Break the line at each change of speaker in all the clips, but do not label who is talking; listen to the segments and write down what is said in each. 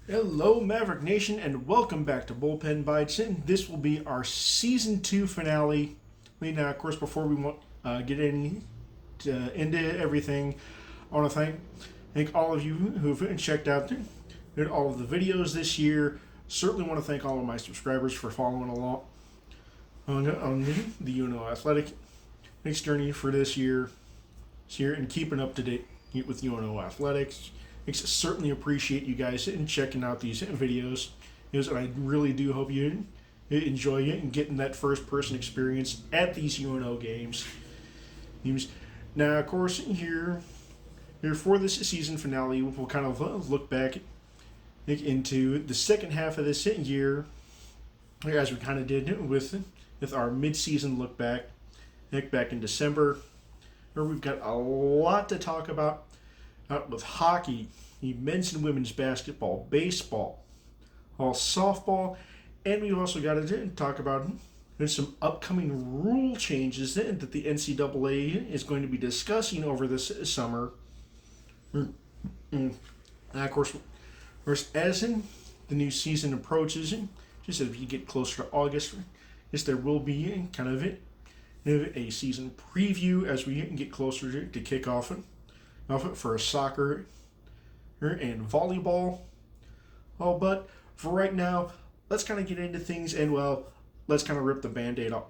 Hello, Maverick Nation, and welcome back to Bullpen Bites. And this will be our season 2 finale. Now, of course, before we get into everything, I want to thank all of you who've checked out all of the videos this year. Certainly want to thank all of my subscribers for following along on the UNO Athletic journey for this year, and keeping up to date with UNO Athletics. I certainly appreciate you guys and checking out these videos. And I really do hope you enjoy it and getting that first person experience at these UNO games. Now, of course, here for this season finale, we'll kind of look back into the second half of this year, as we kind of did with our mid-season look back in December, where we've got a lot to talk about. With hockey, men's and women's basketball, baseball, all softball, and we've also got to talk about some upcoming rule changes that the NCAA is going to be discussing over this summer. And of course, as in the new season approaches, just as we get closer to August, there will be kind of a season preview as we get closer to kickoff for soccer and volleyball. But for right now, let's kind of get into things, and let's kind of rip the band-aid off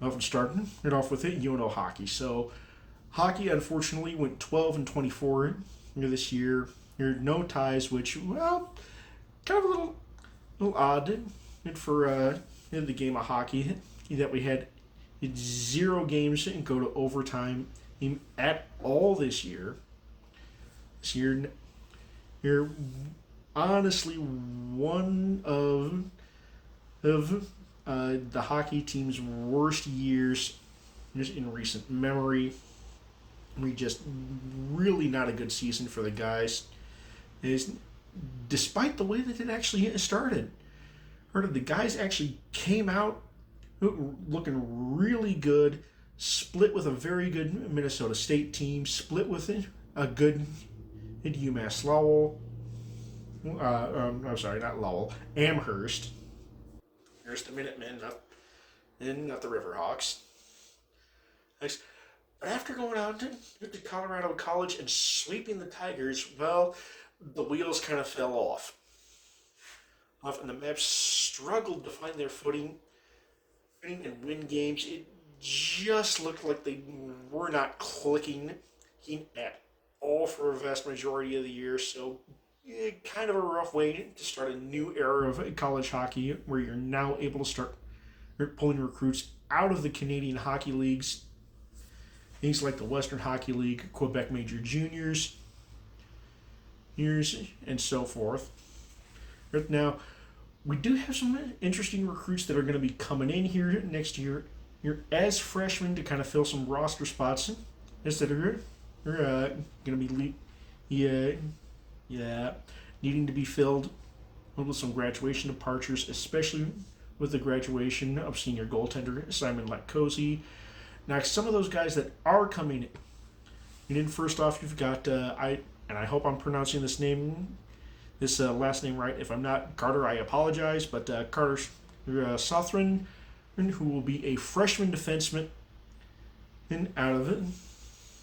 and start it off with UNO hockey. So hockey, unfortunately, went 12-24 this year. No ties, which, kind of a little odd for the game of hockey, that we had 0 games and go to overtime at all this year. You're honestly one of the hockey team's worst years just in recent memory. Just really not a good season for the guys. Despite the way that it actually started. The guys actually came out looking really good, split with a very good Minnesota State team, split with a good UMass Lowell. I'm sorry, not Lowell. Amherst. Here's the Minutemen, not the Riverhawks. But after going out to Colorado College and sweeping the Tigers, the wheels kind of fell off. And the Mavs struggled to find their footing and win games. It just looked like they were not clicking at all for a vast majority of the year. So kind of a rough way to start a new era of college hockey, where you're now able to start pulling recruits out of the Canadian hockey leagues, things like the Western Hockey League, Quebec Major Juniors, and so forth. Right now, we do have some interesting recruits that are going to be coming in here next year as freshmen to kind of fill some roster spots that are going to be needing to be filled with some graduation departures, especially with the graduation of senior goaltender Simon Latkozy. Now, some of those guys that are coming in, first off, you've got I hope I'm pronouncing this last name right. If I'm not, Carter, I apologize, but Carter Sothran, who will be a freshman defenseman out of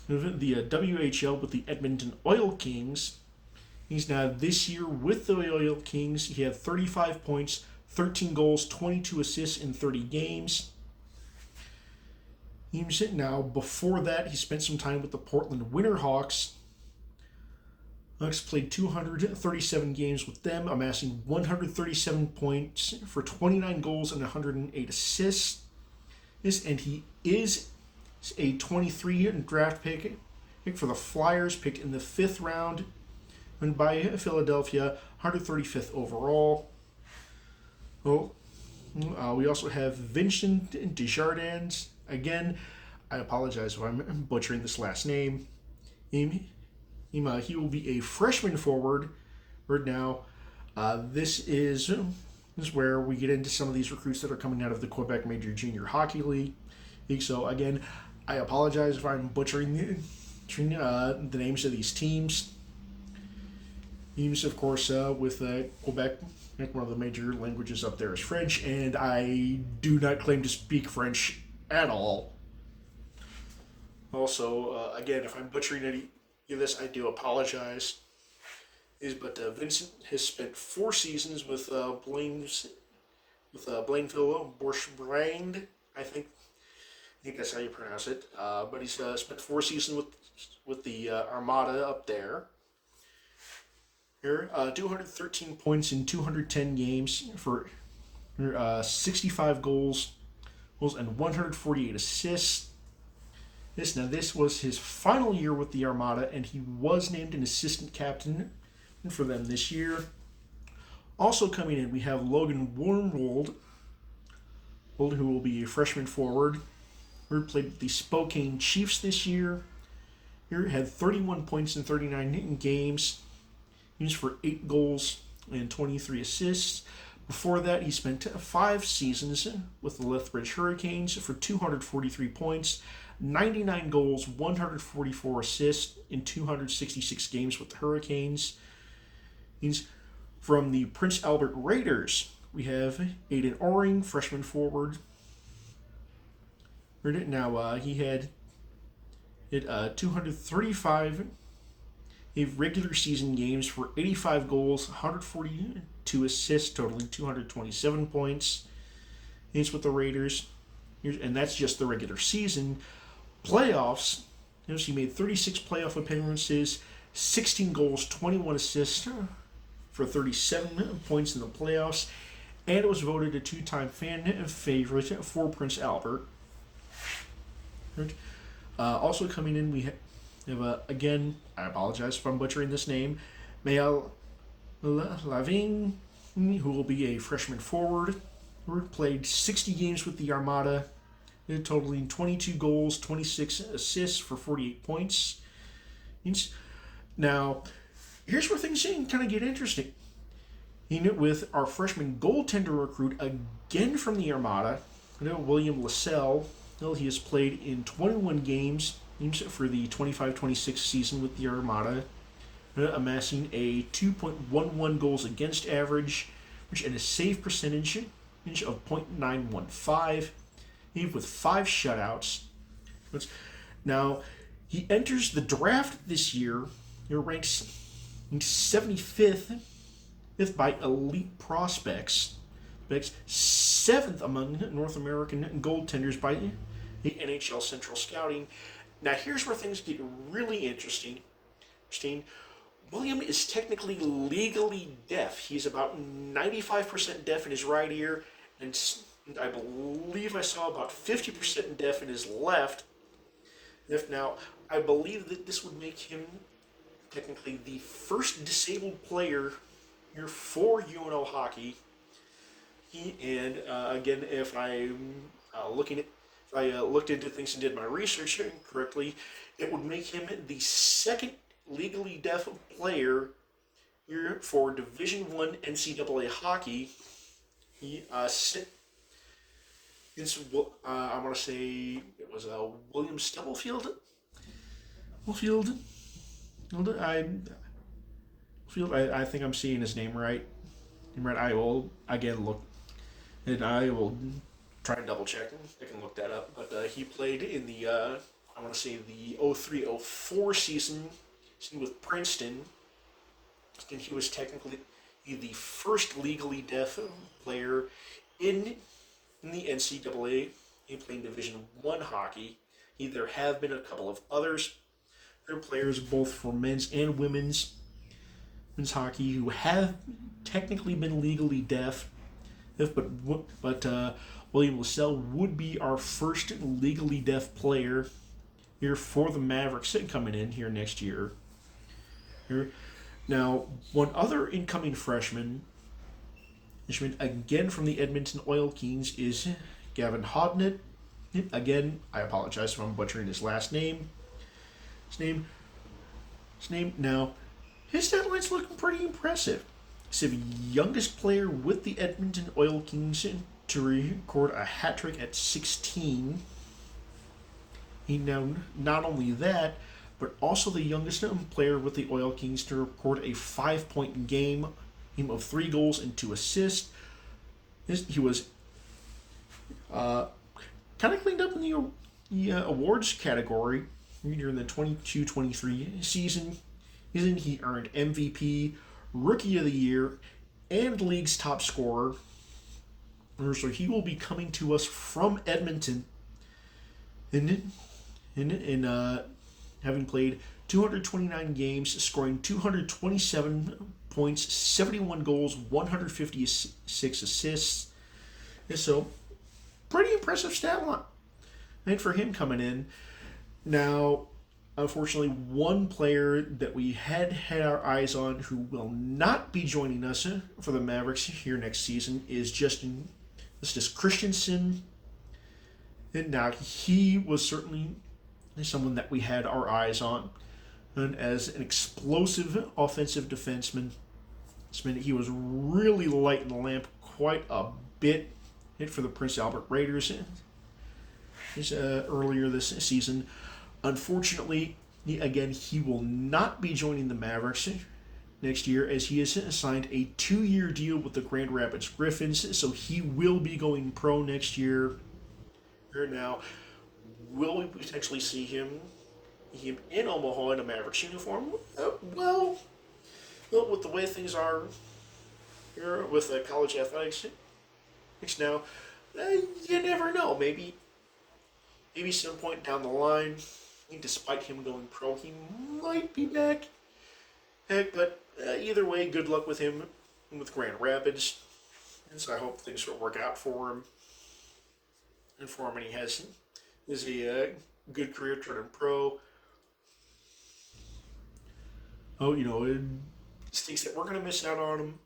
the WHL with the Edmonton Oil Kings. He's now this year with the Oil Kings. He had 35 points, 13 goals, 22 assists in 30 games. Now, before that, he spent some time with the Portland Winterhawks. Hawks played 237 games with them, amassing 137 points for 29 goals and 108 assists. And he is a 23 draft pick for the Flyers, picked in the 5th round by Philadelphia, 135th overall. We also have Vincent Desjardins. Again, I apologize if I'm butchering this last name. He will be a freshman forward. Right now, this is where we get into some of these recruits that are coming out of the Quebec Major Junior Hockey League. So again, I apologize if I'm butchering the names of these teams. Teams, of course, with Quebec, one of the major languages up there is French, and I do not claim to speak French at all. Also, again, if I'm butchering any of this, I do apologize. But Vincent has spent 4 seasons with Blainville Bourg-Brand, I think that's how you pronounce it. But he's spent 4 seasons with the Armada up there. Here, 213 points in 210 games for 65 goals and 148 assists. This was his final year with the Armada, and he was named an assistant captain for them this year. Also coming in, we have Logan Wormwold, who will be a freshman forward. He played the Spokane Chiefs this year. He had 31 points in 39 games. He was for 8 goals and 23 assists. Before that, he spent 5 seasons with the Lethbridge Hurricanes for 243 points, 99 goals, 144 assists in 266 games with the Hurricanes. He's from the Prince Albert Raiders. We have Aiden Oring, freshman forward. Now, he had 235 regular season games for 85 goals, 142 assists, totaling 227 points. He's with the Raiders. And that's just the regular season. Playoffs, he made 36 playoff appearances, 16 goals, 21 assists for 37 points in the playoffs, and it was voted a 2-time fan favorite for Prince Albert. Also coming in, we have, again, I apologize if I'm butchering this name, Mael Lavigne, who will be a freshman forward, who played 60 games with the Armada, totaling 22 goals, 26 assists for 48 points. Now, here's where things kind of get interesting. With our freshman goaltender recruit, again from the Armada, William Lassell. He has played in 21 games for the 25-26 season with the Armada, amassing a 2.11 goals against average, and a save percentage of .915, with 5 shutouts. Now, he enters the draft this year, ranked 75th by Elite Prospects, 7th among North American goaltenders by the NHL Central Scouting. Now, here's where things get really interesting. William is technically legally deaf. He's about 95% deaf in his right ear, and I believe I saw about 50% deaf in his left. Now, I believe that this would make him technically the first disabled player here for UNO hockey. Again, if I'm if I looked into things and did my research correctly, it would make him the second legally deaf player here for Division I NCAA hockey. I want to say it was William Stubblefield. I think I'm seeing his name right. I will again look, and I will try and double check. I can look that up. But he played in the I want to say the 03-04 season with Princeton. And he was technically the first legally deaf player in the NCAA. He played Division I hockey. There have been a couple of others. There are players both for men's and women's hockey who have technically been legally deaf, but William Lassell would be our first legally deaf player here for the Mavericks coming in here next year. Now, one other incoming freshman, again from the Edmonton Oil Kings, is Gavin Hodnett. Again, I apologize if I'm butchering his last name. Now, his stat line's looking pretty impressive. He's the youngest player with the Edmonton Oil Kings to record a hat trick at 16. Not only that, but also the youngest player with the Oil Kings to record a 5-point game of 3 goals and 2 assists. He was kind of cleaned up in the awards category during the 22-23 season. He earned MVP, Rookie of the Year, and league's top scorer. So he will be coming to us from Edmonton in having played 229 games, scoring 227 points, 71 goals, 156 assists. So, pretty impressive stat line. And for him coming in. Now, unfortunately, one player that we had our eyes on who will not be joining us for the Mavericks here next season is Justin Christensen. And now he was certainly someone that we had our eyes on. And as an explosive offensive defenseman, he was really lighting the lamp quite a bit for the Prince Albert Raiders earlier this season. Unfortunately, he will not be joining the Mavericks next year as he has signed a 2-year deal with the Grand Rapids Griffins, so he will be going pro next year. Now, will we potentially see him in Omaha in a Mavericks uniform? Well, with the way things are here with college athletics now, you never know. Maybe some point down the line, despite him going pro, he might be back. But either way, good luck with him with Grand Rapids. And so I hope things will work out for him. And for him, and he has a good career turning pro. It stinks that we're going to miss out on him.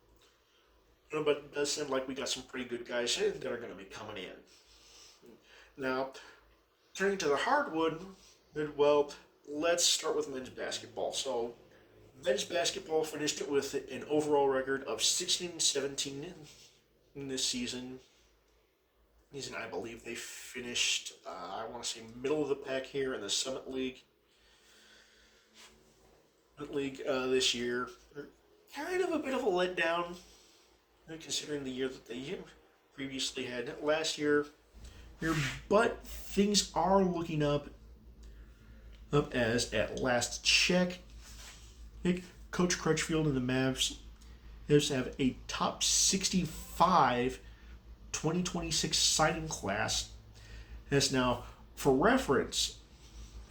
But it does seem like we got some pretty good guys that are going to be coming in. Now, turning to the hardwood, well, let's start with men's basketball. So, men's basketball finished with an overall record of 16-17 in this season. I believe they finished, I want to say, middle of the pack here in the Summit League. This year. They're kind of a bit of a letdown, considering the year that they previously had last year. But things are looking up as at last check, Coach Crutchfield and the Mavs have a top 65 2026 signing class. That's now, for reference,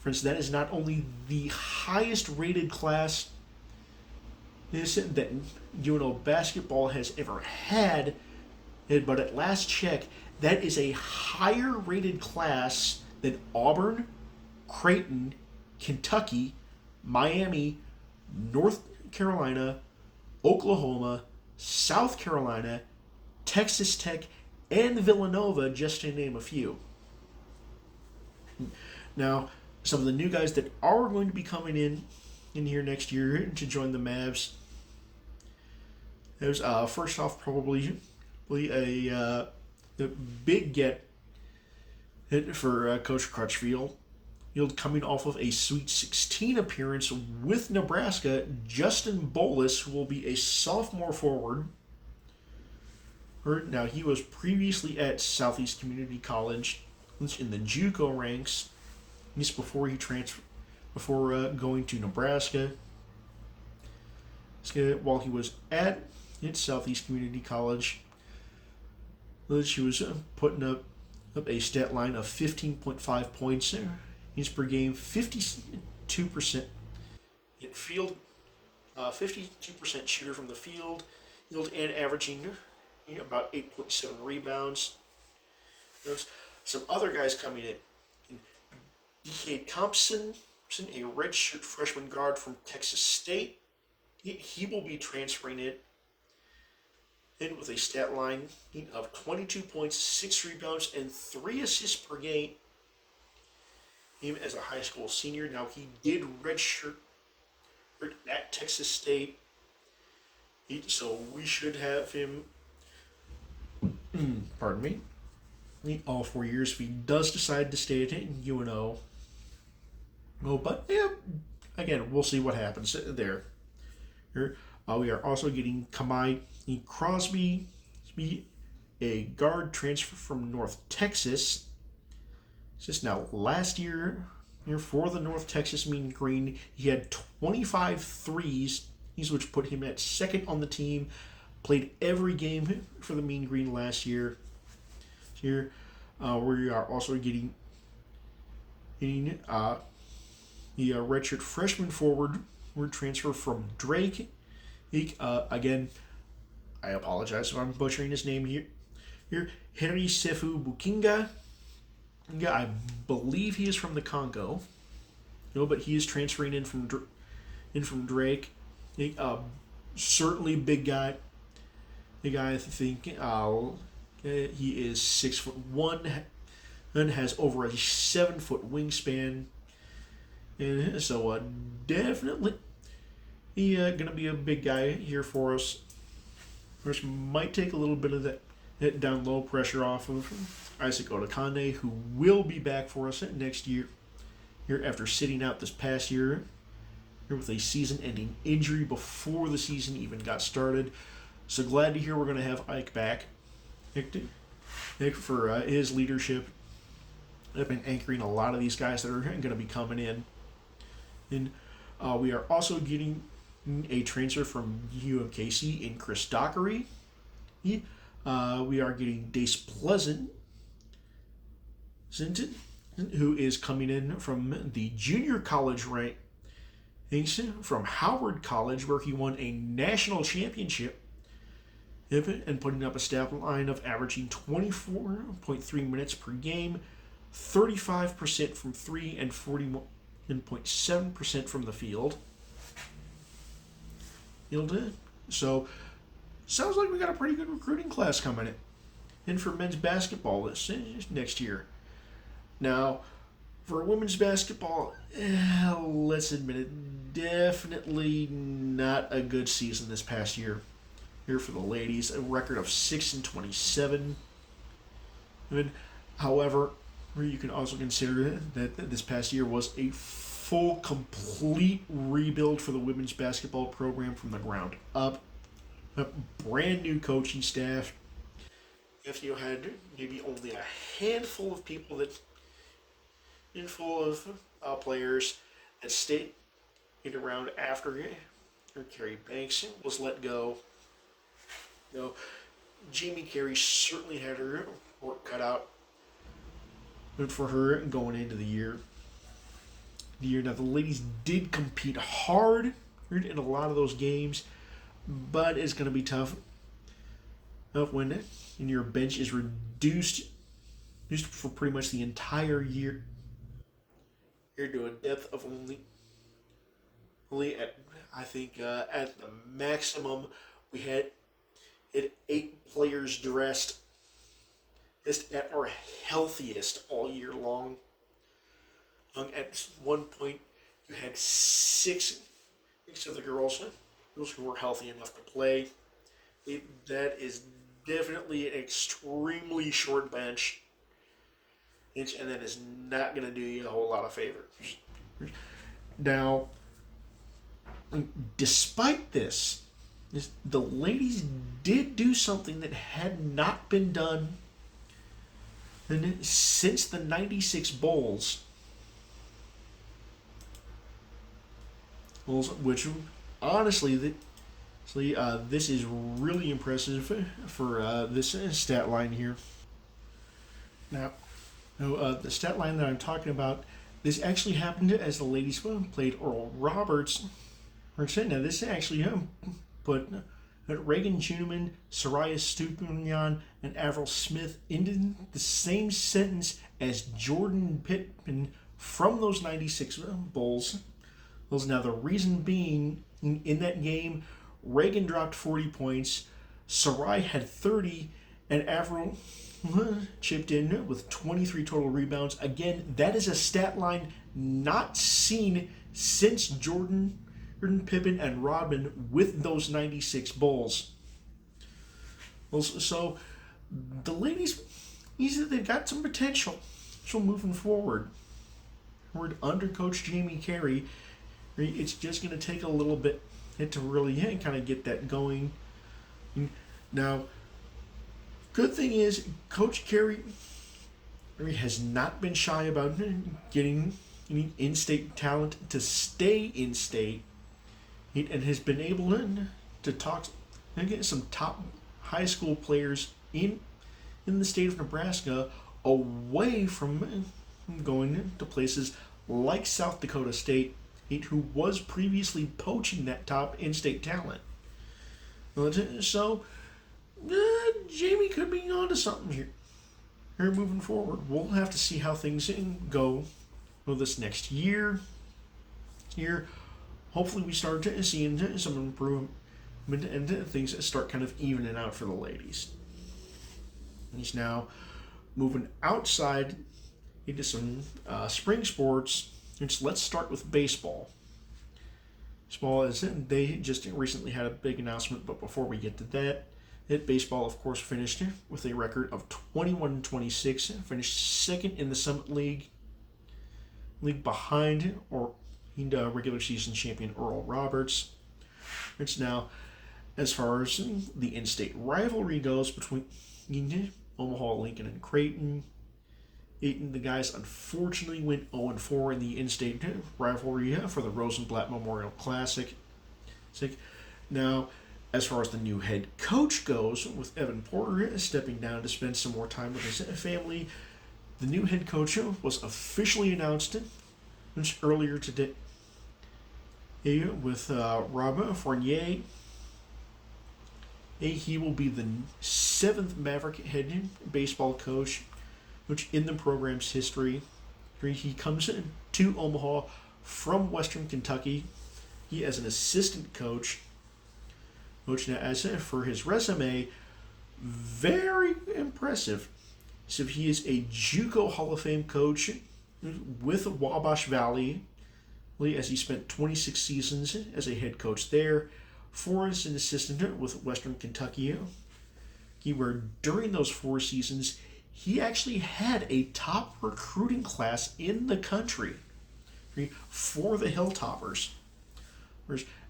that is not only the highest rated class that UNO basketball has ever had, but at last check, that is a higher rated class than Auburn, Creighton, Kentucky, Miami, North Carolina, Oklahoma, South Carolina, Texas Tech, and Villanova, just to name a few. Now, some of the new guys that are going to be coming in here next year to join the Mavs. There's first off probably a big get for Coach Crutchfield. Coming off of a Sweet 16 appearance with Nebraska, Justin Bolus, who will be a sophomore forward. Now, he was previously at Southeast Community College in the JUCO ranks. Just before going to Nebraska. While he was at Southeast Community College, he was putting up a stat line of 15.5 points per game, 52% in field, 52% shooter from the field, and averaging about 8.7 rebounds. There's some other guys coming in. D.K. Thompson, a redshirt freshman guard from Texas State. He will be transferring in with a stat line of 22 points, 6 rebounds, and 3 assists per game. Him as a high school senior. Now, he did redshirt at Texas State. So we should have him, all 4 years if he does decide to stay at UNO. But yeah, again, we'll see what happens there. Here, we are also getting Kamai Crosby, a guard transfer from North Texas. Just now, last year for the North Texas Mean Green, he had 25 threes, which put him at second on the team. Played every game for the Mean Green last year. Here, we are also getting the redshirt freshman forward transfer from Drake. Again, I apologize if I'm butchering his name here. Henry Sefu Bukinga. I believe he is from the Congo. No, but he is transferring in from Drake. Certainly big guy. The guy, I think, he is 6'1" and has over a 7-foot wingspan. And so definitely he gonna be a big guy here for us. Which might take a little bit of that down low pressure off of Isaac Otakande, who will be back for us next year. Here after sitting out this past year with a season-ending injury before the season even got started. So glad to hear we're going to have Ike back. Nick for his leadership. I've been anchoring a lot of these guys that are going to be coming in. And we are also getting a transfer from UMKC in Chris Dockery. We are getting Dace Pleasant, who is coming in from the junior college rank from Howard College, where he won a national championship and putting up a stat line of averaging 24.3 minutes per game, 35% from three, and 41.7% from the field. So, sounds like we got a pretty good recruiting class coming in. And for men's basketball this next year. Now, for women's basketball, let's admit it, definitely not a good season this past year. Here for the ladies, a record of 6-27. However, you can also consider that this past year was a full, complete rebuild for the women's basketball program from the ground up. A brand new coaching staff. If you had maybe only a handful of people of players that stayed around after Carrie Banks was let go. Jamie Carey certainly had her work cut out for her going into the year. Now, the ladies did compete hard in a lot of those games, but it's going to be tough when your bench is reduced for pretty much the entire year. You're to a depth of only at, I think, at the maximum, we had 8 players dressed just at our healthiest all year long. At one point, you had 6 of the girls who were healthy enough to play. That is definitely an extremely short bench, and that is not going to do you a whole lot of favors. Now, despite this, the ladies did do something that had not been done since the '96 Bowls, which honestly, this is really impressive for this stat line here. Now, the stat line that I'm talking about, this actually happened as the ladies played Oral Roberts. Now, this actually put Reagan Schuneman, Soraya Stupinian, and Avril Smith into the same sentence as Jordan Pittman from those '96 Bulls. Now, the reason being, in that game, Reagan dropped 40 points, Sarai had 30, and Avril chipped in with 23 total rebounds. Again, that is a stat line not seen since Jordan Pippen and Rodman with those '96 Bulls. So the ladies, they've got some potential. So moving forward, under Coach Jamie Carey, It's just going to take a little bit to really kind of get that going. Now, good thing is Coach Carey has not been shy about getting in-state talent to stay in-state, and has been able to talk and get some top high school players in the state of Nebraska away from going to places like South Dakota State, who was previously poaching that top in-state talent. So, Jamie could be onto something here moving forward. We'll have to see how things go this next year. Hopefully we start seeing some improvement and things start kind of evening out for the ladies. He's now moving outside into some spring sports. Let's start with baseball. Baseball, as they just recently had a big announcement, but before we get to that, baseball, of course, finished with a record of 21-26, finished second in the Summit League behind regular season champion Oral Roberts. It's now, as far as the in-state rivalry goes between Omaha, Lincoln, and Creighton, the guys unfortunately went 0-4 in the in-state rivalry for the Rosenblatt Memorial Classic. Now, as far as the new head coach goes, with Evan Porter stepping down to spend some more time with his family, the new head coach was officially announced earlier today with Rob Fournier. He will be the 7th Maverick head baseball coach, which in the program's history. He comes to Omaha from Western Kentucky. He as an assistant coach. Now, as for his resume, very impressive. So he is a JUCO Hall of Fame coach with Wabash Valley, as he spent 26 seasons as a head coach there. 4 as an assistant with Western Kentucky, where during those 4 seasons, he actually had a top recruiting class in the country for the Hilltoppers.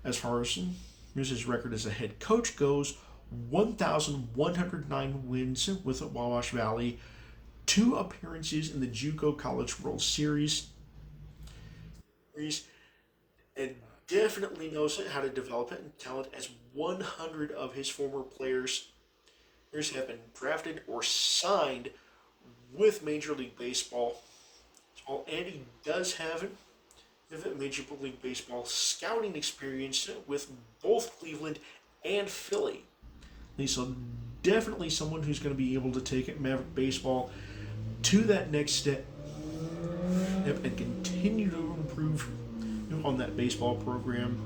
As far as his record as a head coach goes, 1,109 wins with Wabash Valley, 2 appearances in the JUCO College World Series, and definitely knows how to develop talent, as 100 of his former players have been drafted or signed with Major League Baseball. And he does have Major League Baseball scouting experience with both Cleveland and Philly. So definitely someone who's going to be able to take Maverick Baseball to that next step and continue to improve on that baseball program.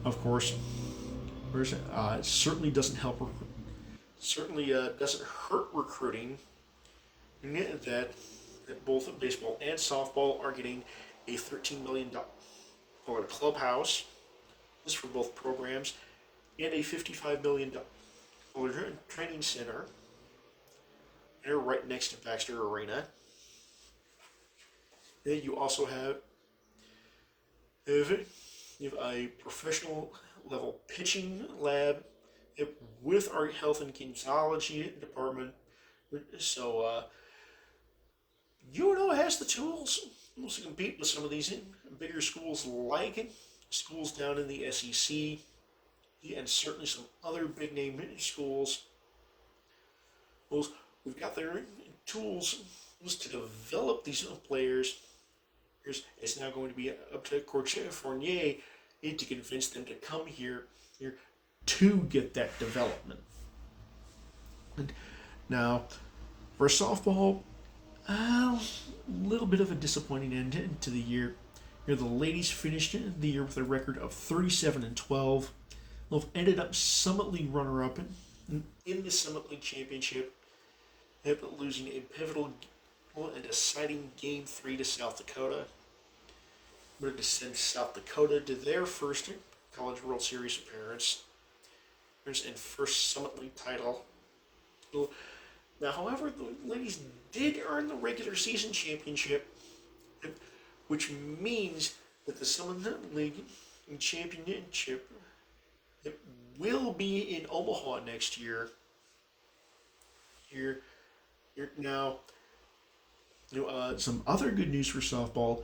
Of course, it certainly doesn't help. Certainly doesn't hurt recruiting that both baseball and softball are getting a $13 million clubhouse. This for both programs, and a $55 million training center. They're right next to Baxter Arena. Then you also have a professional level pitching lab with our health and kinesiology department. So UNO has the tools to compete with some of these bigger schools, like schools down in the SEC, and certainly some other big name schools. We've got their tools to develop these players. It's now going to be up to Coach Fournier to convince them to come here to get that development. And now, for softball, a little bit of a disappointing end to the year. The ladies finished the year with a record of 37-12. They've ended up Summit League runner-up in the Summit League Championship, losing a pivotal and deciding Game 3 to South Dakota. We're to send South Dakota to their first College World Series appearance and first Summit League title. Now, however, the ladies did earn the regular season championship, which means that the Summer League Championship it will be in Omaha next year. Here, now, some other good news for softball.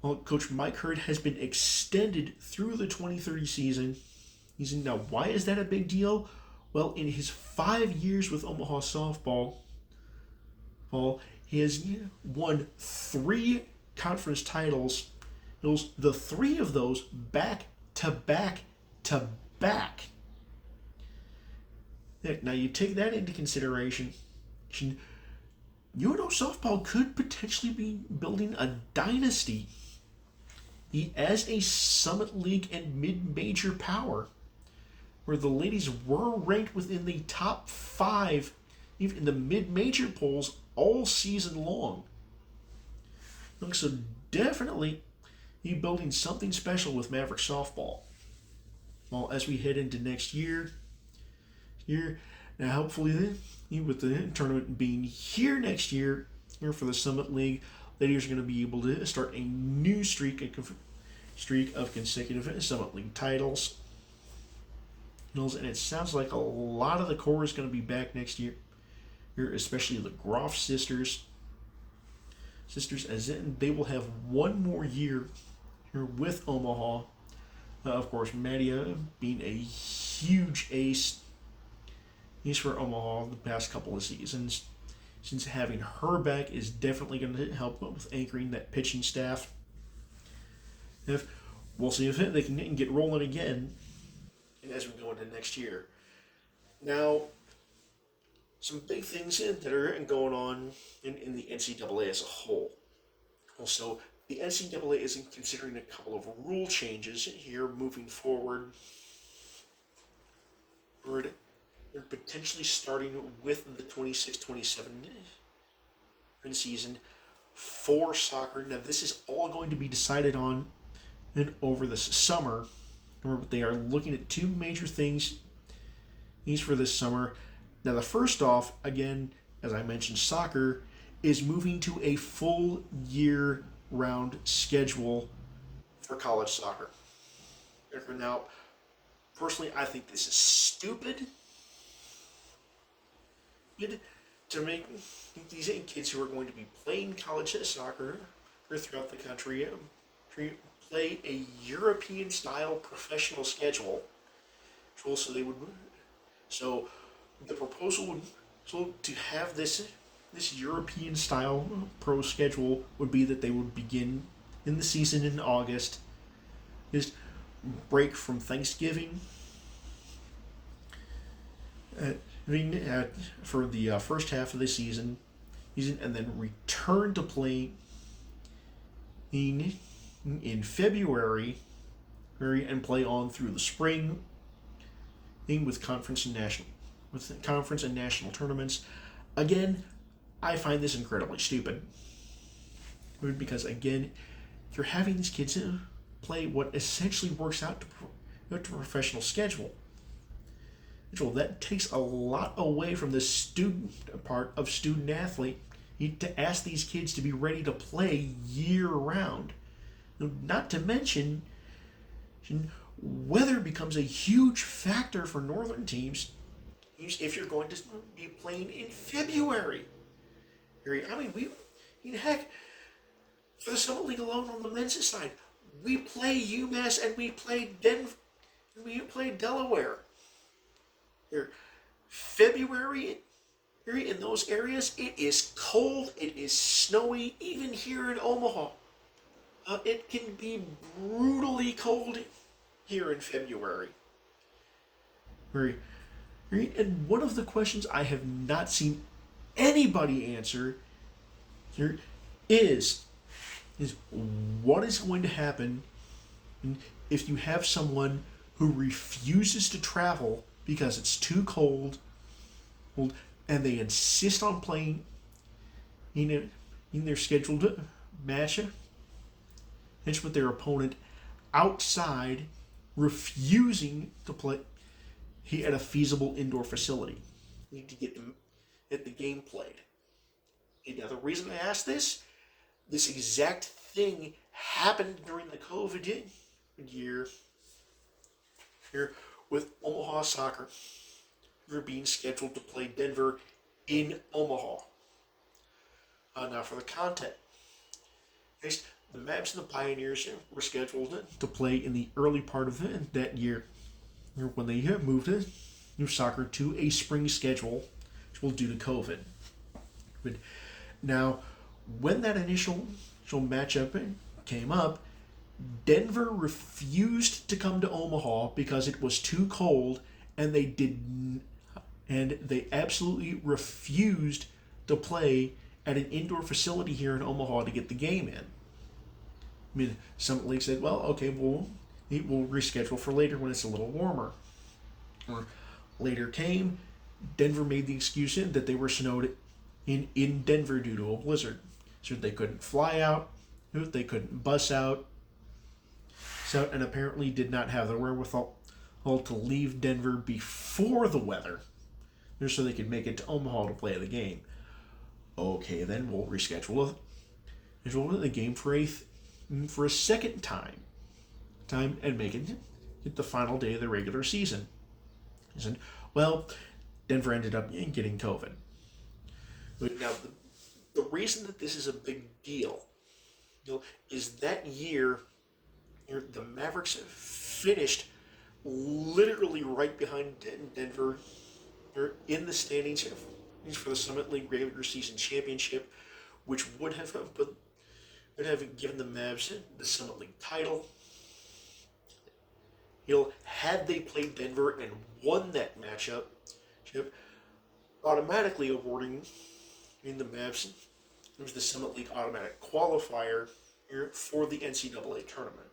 Well, Coach Mike Hurd has been extended through the 2030 season. Now, why is that a big deal? Well, in his 5 years with Omaha softball, he has won 3 conference titles. The 3 of those back to back to back. Now, you take that into consideration. UNO softball could potentially be building a dynasty as a Summit League and mid-major power, where the ladies were ranked within the top 5, even in the mid-major polls, all season long. So definitely, you're building something special with Mavericks softball. Well, as we head into next year, now hopefully, with the tournament being here next year, here for the Summit League, ladies are going to be able to start a new streak of consecutive Summit League titles. And it sounds like a lot of the core is going to be back next year, especially the Groff sisters, as they will have one more year here with Omaha. Of course, Madia being a huge ace for Omaha the past couple of seasons. Since having her back is definitely going to help with anchoring that pitching staff. We'll see if they can get rolling again as we go into next year. Now, some big things that are going on in the NCAA as a whole. Also, the NCAA is considering a couple of rule changes here moving forward. They're potentially starting with the 26-27 season for soccer. Now, this is all going to be decided on over this summer. They are looking at 2 major things for this summer. Now, the first off, again, as I mentioned, soccer is moving to a full year-round schedule for college soccer. Now, personally, I think this is stupid. To make these kids who are going to be playing college soccer throughout the country play a European-style professional schedule. So the proposal to have this European-style pro schedule would be that they would begin in the season in August, just break from Thanksgiving for the first half of the season, and then return to play in February, and play on through the spring, with conference and national tournaments. Again, I find this incredibly stupid, because again, you're having these kids play what essentially works out to a professional schedule. That takes a lot away from the student part of student athlete. You need to ask these kids to be ready to play year round. Not to mention, weather becomes a huge factor for northern teams if you're going to be playing in February. I mean, heck, for the Summit League alone on the men's side, we play UMass and we play Delaware. February, in those areas, it is cold, it is snowy, even here in Omaha. It can be brutally cold here in February. And one of the questions I have not seen anybody answer here is what is going to happen if you have someone who refuses to travel because it's too cold, and they insist on playing in their scheduled match with their opponent outside, refusing to play at a feasible indoor facility. You need to get the game played. Now, the reason I ask this exact thing happened during the COVID year here with Omaha Soccer. They're being scheduled to play Denver in Omaha. Now for the content. Next, the Mavs and the Pioneers were scheduled to play in the early part of that year when they moved new soccer to a spring schedule, which will due to COVID. But now, when that initial matchup came up, Denver refused to come to Omaha because it was too cold, and they absolutely refused to play at an indoor facility here in Omaha to get the game in. I mean, some leagues said, well, okay, we'll reschedule for later when it's a little warmer. Or later came, Denver made the excuse that they were snowed in Denver due to a blizzard. So they couldn't fly out, they couldn't bus out, and apparently did not have the wherewithal to leave Denver before the weather, just so they could make it to Omaha to play the game. Okay, then we'll reschedule the game for a second time and make it the final day of the regular season. Well, Denver ended up getting COVID. But now, the reason that this is a big deal, is that year the Mavericks finished literally right behind Denver in the standings for the Summit League regular season championship, which would have given the Mavs the Summit League title. Had they played Denver and won that matchup, automatically awarding the Mavs the Summit League automatic qualifier for the NCAA tournament.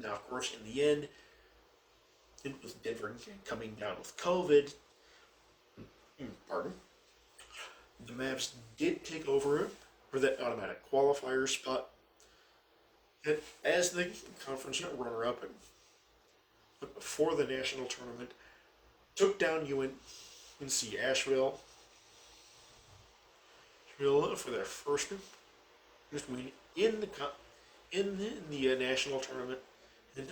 Now, of course, in the end, with Denver coming down with COVID, the Mavs did take over for that automatic qualifier spot, and as the conference runner-up for the national tournament, took down UNC Asheville for their first win in the national tournament, and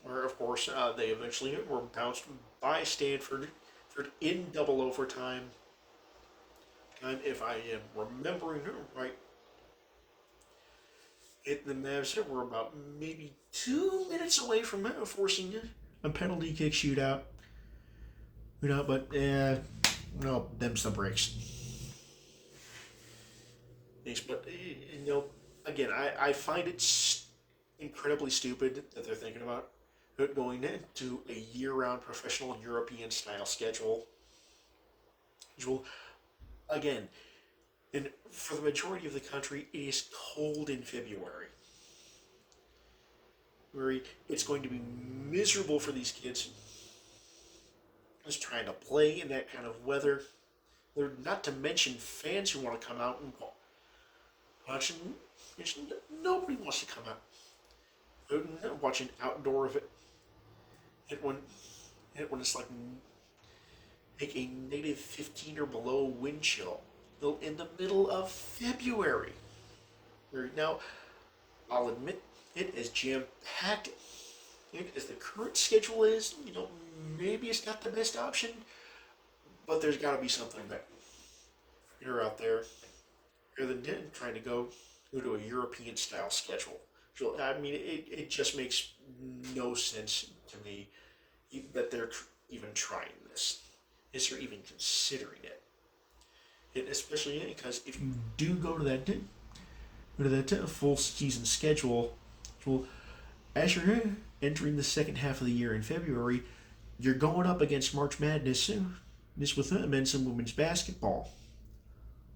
where of course they eventually were bounced by Stanford in double overtime. If I am remembering right, the Mavs were about maybe 2 minutes away from forcing a penalty kick shootout. But them's the breaks. But again, I find it incredibly stupid that they're thinking about going into a year-round professional European-style schedule. Again, and for the majority of the country, it is cold in February. It's going to be miserable for these kids just trying to play in that kind of weather. Not to mention fans who want to come out and watch. Nobody wants to come out watching outdoor of it. When it's like a negative 15 or below wind chill in the middle of February. Now, I'll admit it as jam-packed as the current schedule is. Maybe it's not the best option, but there's got to be something that you're out there rather than trying to go to a European-style schedule. So, I mean, it just makes no sense to me that they're even trying this. Is they're even considering it. Especially because if you do go to that full season schedule, as you're entering the second half of the year in February, you're going up against March Madness this with men's and women's basketball.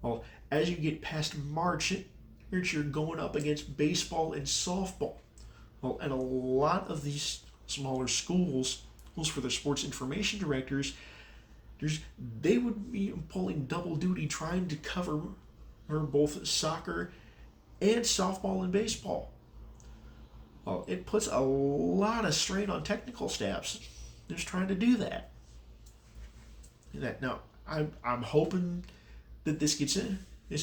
Well, as you get past March, you're going up against baseball and softball. Well, and a lot of these smaller schools for their sports information directors, they would be pulling double duty trying to cover both soccer and softball and baseball. Well, it puts a lot of strain on technical staffs just trying to do that. Now, I'm hoping that this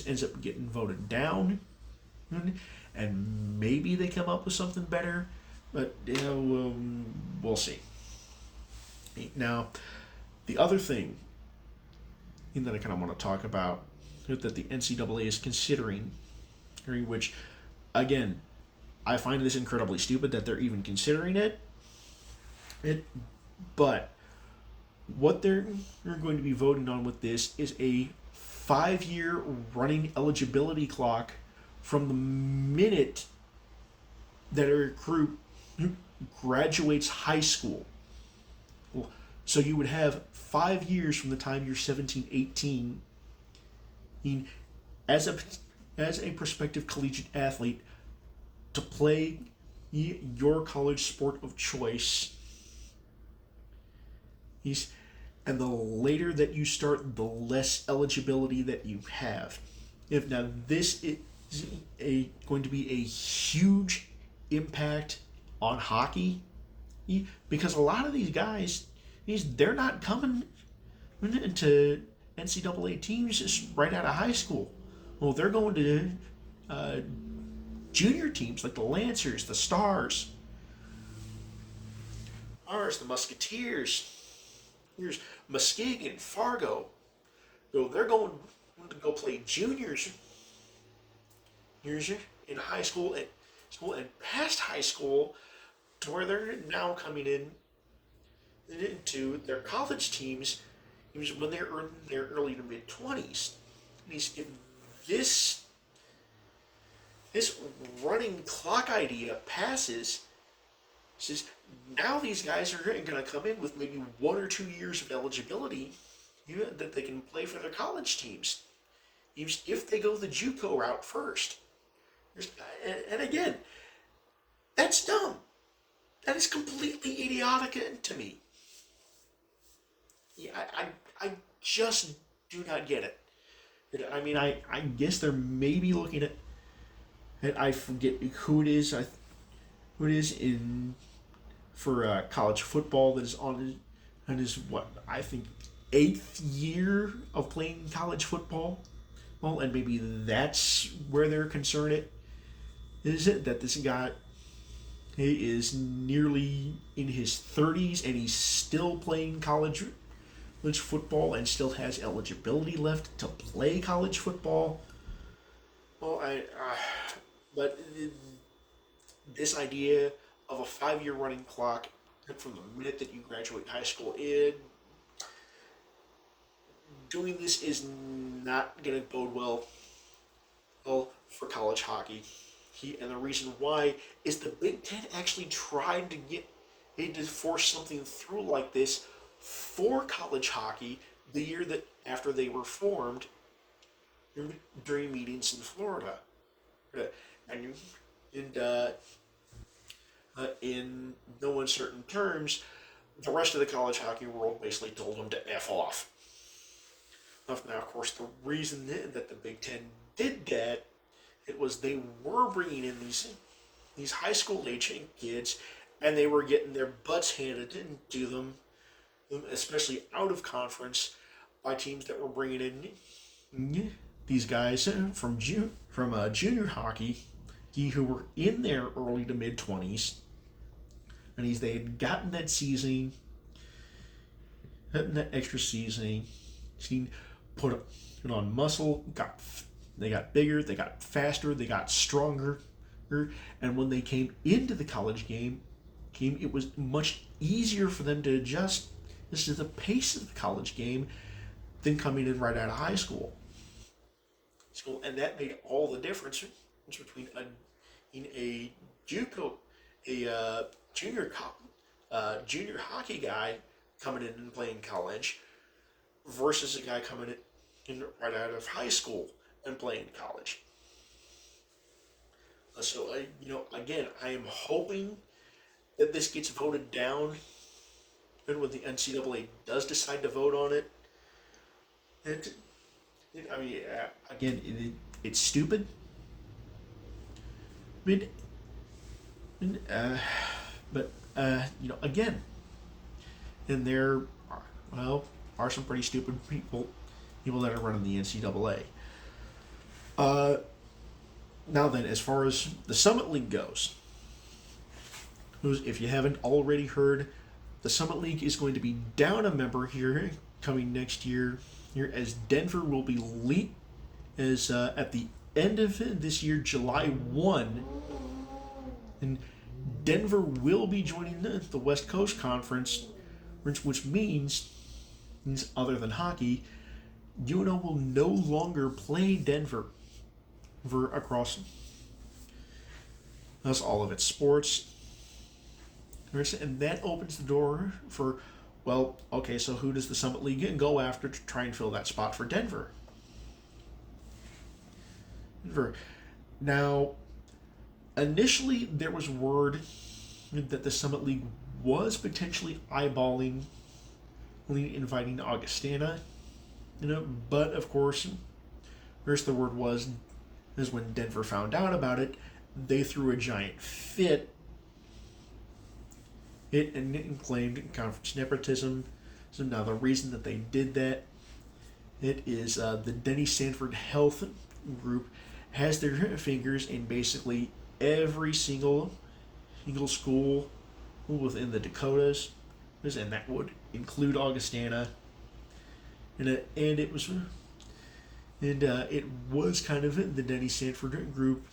ends up getting voted down, and maybe they come up with something better, but we'll see. Now, the other thing that I kind of want to talk about that the NCAA is considering, which, again, I find this incredibly stupid that they're even considering it. But what they're going to be voting on with this is a 5-year running eligibility clock from the minute that a recruit graduates high school. So you would have 5 years from the time you're 17, 18, as a prospective collegiate athlete to play your college sport of choice. And the later that you start, the less eligibility that you have. If now this is going to be a huge impact on hockey, because a lot of these guys, they're not coming into NCAA teams just right out of high school. Well, they're going to junior teams like the Lancers, the Stars, the Musketeers. Here's Muskegon, Fargo. They're going to go play juniors in high school and past high school, to where they're now coming into their college teams when they're in their early to mid 20s. If this running clock idea passes, says now these guys are going to come in with maybe 1 or 2 years of eligibility that they can play for their college teams, if they go the JUCO route first. And again, that's dumb. That is completely idiotic to me. I just do not get it. I mean, I guess they're maybe looking at I forget who it is. Who it is in for college football that is on his what I think 8th year of playing college football. Well, and maybe that's where they're concerned. Is it that this guy, he is nearly in his 30s and he's still playing college football and still has eligibility left to play college football? Well, but this idea of a 5-year running clock from the minute that you graduate high school, doing this is not going to bode well for college hockey. And the reason why is the Big Ten actually tried to force something through like this for college hockey the year that after they were formed during meetings in Florida. And in no uncertain terms, the rest of the college hockey world basically told them to F off. Now, of course, the reason that the Big Ten did that, it was they were bringing in these high school age kids, and they were getting their butts handed to them, especially out of conference, by teams that were bringing in these guys from junior hockey, who were in their early to mid 20s, and they had gotten that seasoning, that extra seasoning, put on muscle, they got bigger, they got faster, they got stronger, and when they came into the college game, it was much easier for them to adjust to the pace of the college game than coming in right out of high school. And that made all the difference between a JUCO, a junior hockey guy coming in and playing college versus a guy coming in right out of high school and playing college. So, again, I am hoping that this gets voted down, and when the NCAA does decide to vote on it, it's stupid. Again, and there are some pretty stupid people that are running the NCAA. Now then, as far as the Summit League goes, if you haven't already heard, the Summit League is going to be down a member here coming next year. Here, as Denver will be as at the end of this year, July 1, and Denver will be joining the West Coast Conference, which means other than hockey, UNO will no longer play Denver across all of its sports. And that opens the door for, well, okay, so who does the Summit League go after to try and fill that spot for Denver? Now, initially there was word that the Summit League was potentially eyeballing inviting Augustana, but of course, first the word is when Denver found out about it, they threw a giant fit. It claimed conference nepotism. So now the reason that they did that, it is the Denny Sanford Health Group has their fingers in basically every single school within the Dakotas, and that would include Augustana. And it was kind of the Denny Sanford Group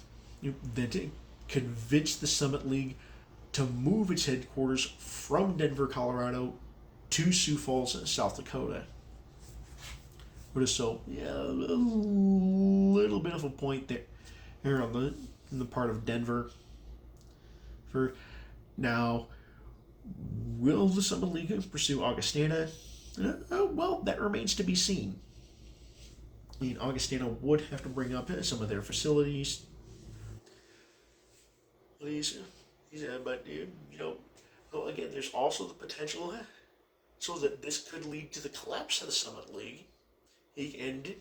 that convinced the Summit League to move its headquarters from Denver, Colorado, to Sioux Falls, South Dakota. So, yeah, a little bit of a point there on the part of Denver. For now, will the Summit League pursue Augustana? Well, that remains to be seen. Augustana would have to bring up some of their facilities. But again, there's also the potential so that this could lead to the collapse of the Summit League. And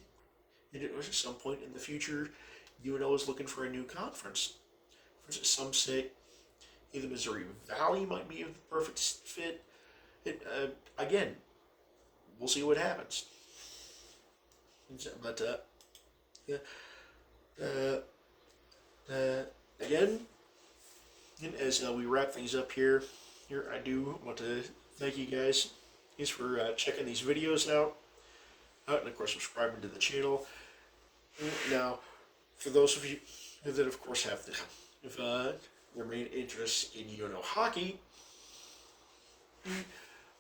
at some point in the future, UNO is looking for a new conference. Some say either Missouri Valley might be a perfect fit. Again, we'll see what happens. But again, as we wrap things up here, I do want to thank you guys for checking these videos out, and of course subscribing to the channel. Now, for those of you that of course have their main interest in UNO hockey,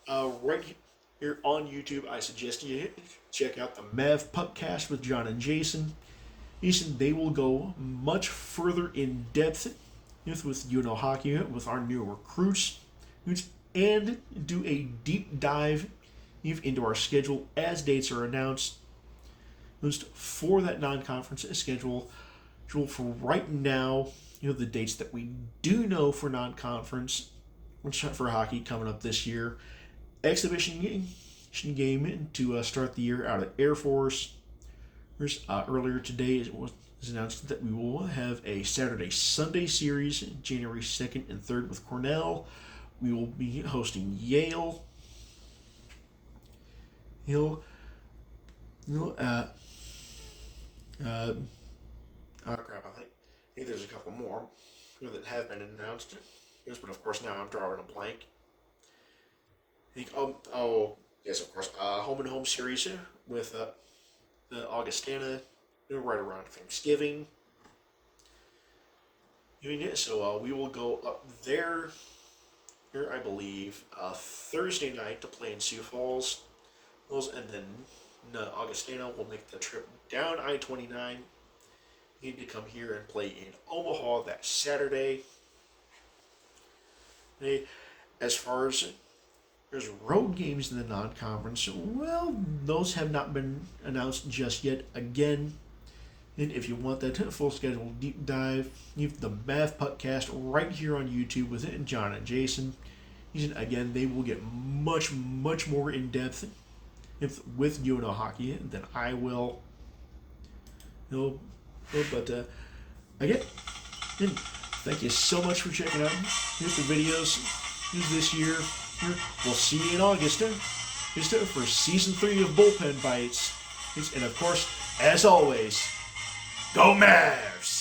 right here on YouTube, I suggest you check out the MAVS Podcast with John and Jason. They will go much further in depth with UNO hockey, with our new recruits, and do a deep dive into our schedule as dates are announced. For that non-conference schedule for right now, the dates that we do know for non-conference, for hockey coming up this year, exhibition game to start the year out at Air Force. Earlier today it was announced that we will have a Saturday-Sunday series, January 2nd and 3rd with Cornell. We will be hosting Yale. Crap, I think there's a couple more that have been announced. Yes, but of course now I'm drawing a blank. Yes, of course, home and home series with the Augustana, right around Thanksgiving. So we will go up there, I believe, Thursday night to play in Sioux Falls. And then Augustana will make the trip down I-29. Need to come here and play in Omaha that Saturday. As far as there's road games in the non-conference, well, those have not been announced just yet. Again, and if you want that full schedule deep dive, you have the MAVS Podcast right here on YouTube with John and Jason. Again, they will get much, much more in depth with UNO hockey than I will. But again, thank you so much for checking out the videos this year. We'll see you in August for Season 3 of Bullpen Bites. And of course, as always, go Mavs!